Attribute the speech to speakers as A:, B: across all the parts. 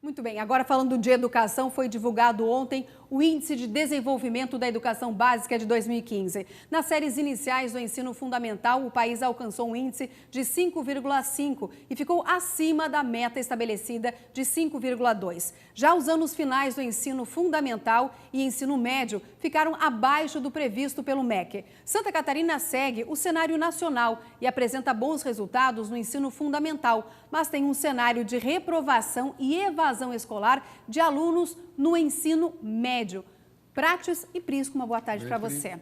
A: Muito bem, agora falando de educação, foi divulgado ontem o Índice de Desenvolvimento da Educação Básica de 2015. Nas séries iniciais do ensino fundamental, o país alcançou um índice de 5,5 e ficou acima da meta estabelecida de 5,2. Já os anos finais do ensino fundamental e ensino médio ficaram abaixo do previsto pelo MEC. Santa Catarina segue o cenário nacional e apresenta bons resultados no ensino fundamental, mas tem um cenário de reprovação e evasão escolar de alunos no ensino médio. Prates e Prisco, uma boa tarde para você.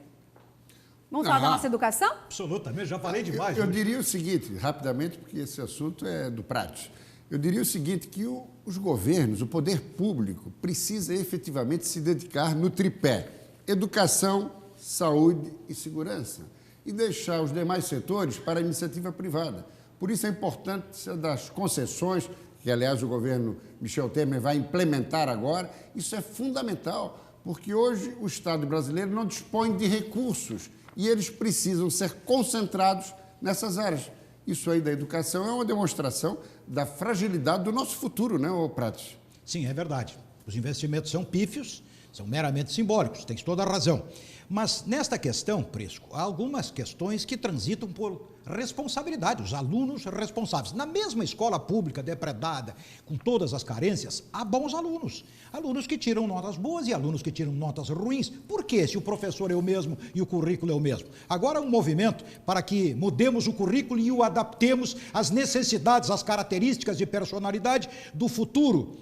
A: Vamos falar da nossa educação?
B: Absolutamente, já falei demais.
C: Eu diria o seguinte, rapidamente, porque esse assunto é do Prates. Eu diria o seguinte, que os governos, o poder público, precisa efetivamente se dedicar no tripé: educação, saúde e segurança, e deixar os demais setores para a iniciativa privada. Por isso a importância das concessões, que, aliás, o governo Michel Temer vai implementar agora. Isso é fundamental, porque hoje o Estado brasileiro não dispõe de recursos e eles precisam ser concentrados nessas áreas. Isso aí da educação é uma demonstração da fragilidade do nosso futuro, né, Prates?
B: Sim, é verdade. Os investimentos são pífios, são meramente simbólicos, tens toda a razão. Mas nesta questão, Prisco, há algumas questões que transitam por responsabilidade, os alunos responsáveis. Na mesma escola pública depredada, com todas as carências, há bons alunos. Alunos que tiram notas boas e alunos que tiram notas ruins. Por quê? Se o professor é o mesmo e o currículo é o mesmo. Agora há um movimento para que mudemos o currículo e o adaptemos às necessidades, às características de personalidade do futuro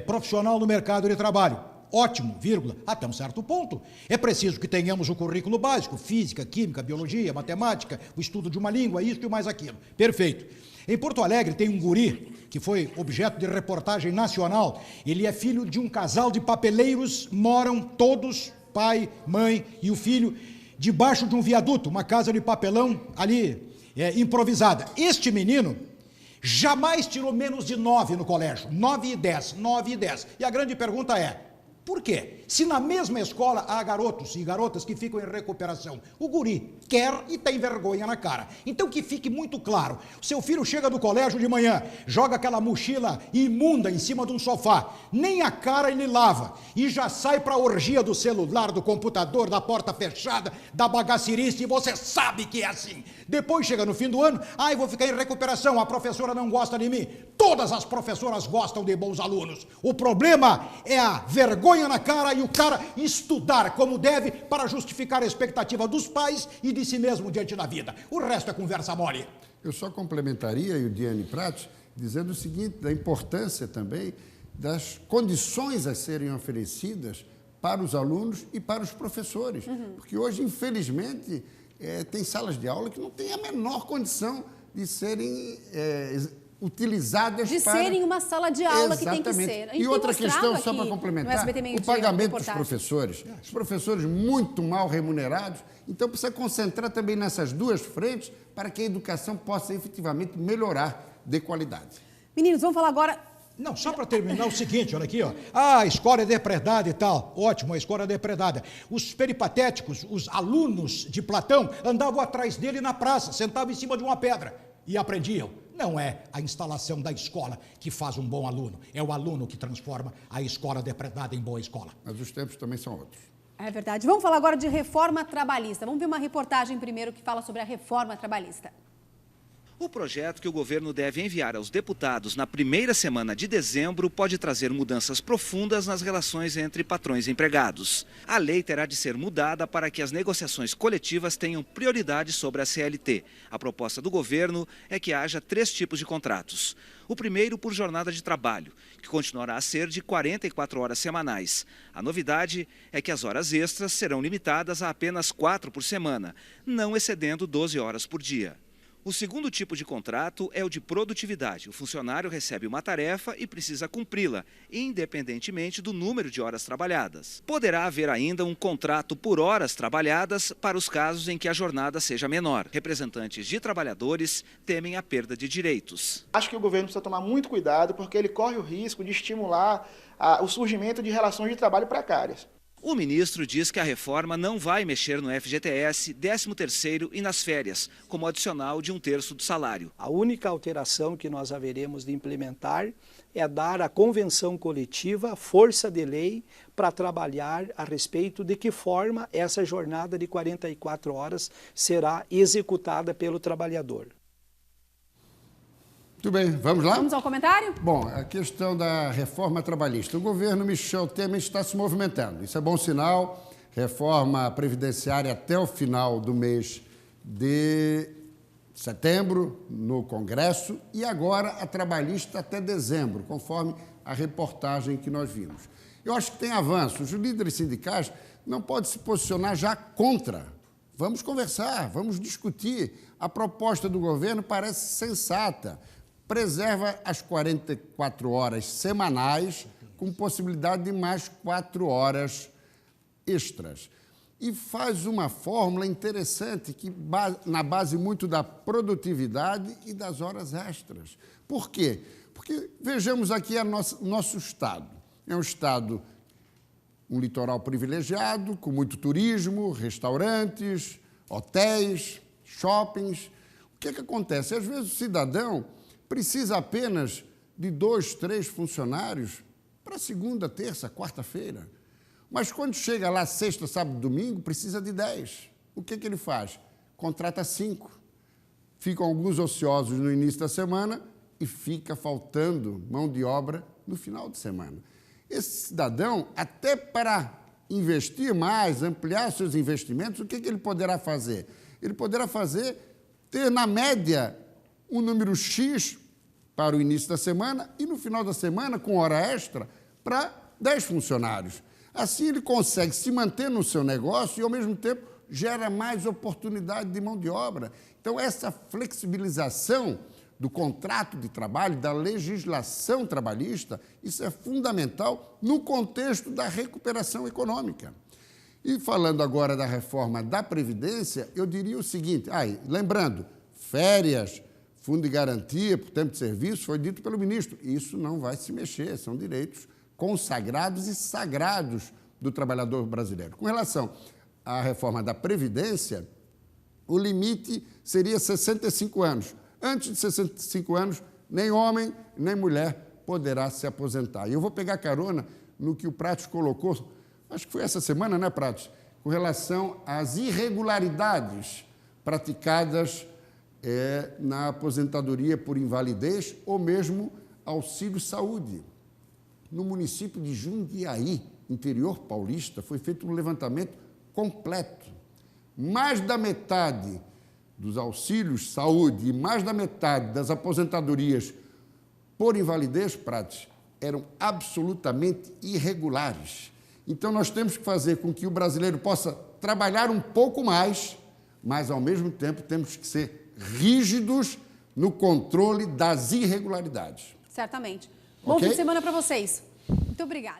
B: profissional no mercado de trabalho. Ótimo, vírgula, até um certo ponto. É preciso que tenhamos o currículo básico, física, química, biologia, matemática, o estudo de uma língua, isso e mais aquilo. Perfeito. Em Porto Alegre tem um guri que foi objeto de reportagem nacional. Ele é filho de um casal de papeleiros, moram todos, pai, mãe e o filho, debaixo de um viaduto, uma casa de papelão ali, improvisada. Este menino jamais tirou menos de 9 no colégio, 9 e 10. E a grande pergunta é: por quê? Se na mesma escola há garotos e garotas que ficam em recuperação, o guri quer e tem vergonha na cara. Então que fique muito claro, o seu filho chega do colégio de manhã, joga aquela mochila imunda em cima de um sofá, nem a cara ele lava e já sai para a orgia do celular, do computador, da porta fechada, da bagacirice, e você sabe que é assim. Depois chega no fim do ano, eu vou ficar em recuperação, a professora não gosta de mim. Todas as professoras gostam de bons alunos. O problema é a vergonha na cara e o cara estudar como deve para justificar a expectativa dos pais e de si mesmo diante da vida. O resto é conversa mole.
C: Eu só complementaria, Diane Prates, dizendo o seguinte, da importância também das condições a serem oferecidas para os alunos e para os professores. Porque hoje, infelizmente, tem salas de aula que não têm a menor condição de serem utilizadas para...
A: serem uma sala de aula. Exatamente. Que tem que ser.
C: E outra questão, só para complementar, o pagamento dos professores. Os professores muito mal remunerados, então precisa concentrar também nessas duas frentes para que a educação possa efetivamente melhorar de qualidade.
A: Meninos, vamos falar agora...
B: Não, só para terminar o seguinte, olha aqui, ó. A escola é depredada e tal. Ótimo, a escola é depredada. Os peripatéticos, os alunos de Platão, andavam atrás dele na praça, sentavam em cima de uma pedra e aprendiam. Não é a instalação da escola que faz um bom aluno, é o aluno que transforma a escola depredada em boa escola.
C: Mas os tempos também são outros.
A: É verdade. Vamos falar agora de reforma trabalhista. Vamos ver uma reportagem primeiro que fala sobre a reforma trabalhista.
D: O projeto que o governo deve enviar aos deputados na primeira semana de dezembro pode trazer mudanças profundas nas relações entre patrões e empregados. A lei terá de ser mudada para que as negociações coletivas tenham prioridade sobre a CLT. A proposta do governo é que haja 3 tipos de contratos. O primeiro por jornada de trabalho, que continuará a ser de 44 horas semanais. A novidade é que as horas extras serão limitadas a apenas 4 por semana, não excedendo 12 horas por dia. O segundo tipo de contrato é o de produtividade. O funcionário recebe uma tarefa e precisa cumpri-la, independentemente do número de horas trabalhadas. Poderá haver ainda um contrato por horas trabalhadas para os casos em que a jornada seja menor. Representantes de trabalhadores temem a perda de direitos.
E: Acho que o governo precisa tomar muito cuidado porque ele corre o risco de estimular o surgimento de relações de trabalho precárias.
D: O ministro diz que a reforma não vai mexer no FGTS, 13º e nas férias, como adicional de 1/3 do salário.
F: A única alteração que nós haveremos de implementar é dar à convenção coletiva força de lei para trabalhar a respeito de que forma essa jornada de 44 horas será executada pelo trabalhador.
C: Muito bem, vamos lá?
A: Vamos ao comentário?
C: Bom, a questão da reforma trabalhista. O governo Michel Temer está se movimentando. Isso é bom sinal. Reforma previdenciária até o final do mês de setembro no Congresso e agora a trabalhista até dezembro, conforme a reportagem que nós vimos. Eu acho que tem avanço. Os líderes sindicais não podem se posicionar já contra. Vamos conversar, vamos discutir. A proposta do governo parece sensata. Preserva as 44 horas semanais com possibilidade de mais 4 horas extras. E faz uma fórmula interessante, que na base muito da produtividade e das horas extras. Por quê? Porque vejamos aqui nosso estado. É um estado, um litoral privilegiado, com muito turismo, restaurantes, hotéis, shoppings. O que acontece? Às vezes o cidadão precisa apenas de 2, 3 funcionários para segunda, terça, quarta-feira. Mas quando chega lá sexta, sábado, domingo, precisa de 10. O que ele faz? Contrata 5. Ficam alguns ociosos no início da semana e fica faltando mão de obra no final de semana. Esse cidadão, até para investir mais, ampliar seus investimentos, o que ele poderá fazer? Ele poderá ter, na média, um número X para o início da semana e, no final da semana, com hora extra, para 10 funcionários. Assim, ele consegue se manter no seu negócio e, ao mesmo tempo, gera mais oportunidade de mão de obra. Então, essa flexibilização do contrato de trabalho, da legislação trabalhista, isso é fundamental no contexto da recuperação econômica. E falando agora da reforma da Previdência, eu diria o seguinte, lembrando, férias, fundo de garantia por tempo de serviço, foi dito pelo ministro, isso não vai se mexer, são direitos consagrados e sagrados do trabalhador brasileiro. Com relação à reforma da Previdência, o limite seria 65 anos. Antes de 65 anos, nem homem, nem mulher poderá se aposentar. E eu vou pegar carona no que o Prates colocou, acho que foi essa semana, né, Prates? Com relação às irregularidades praticadas na aposentadoria por invalidez ou mesmo auxílio-saúde. No município de Jundiaí, interior paulista, foi feito um levantamento completo. Mais da metade dos auxílios saúde e mais da metade das aposentadorias por invalidez, Prates, eram absolutamente irregulares. Então, nós temos que fazer com que o brasileiro possa trabalhar um pouco mais, mas, ao mesmo tempo, temos que ser rígidos no controle das irregularidades.
A: Certamente. Bom fim de semana para vocês. Muito obrigada.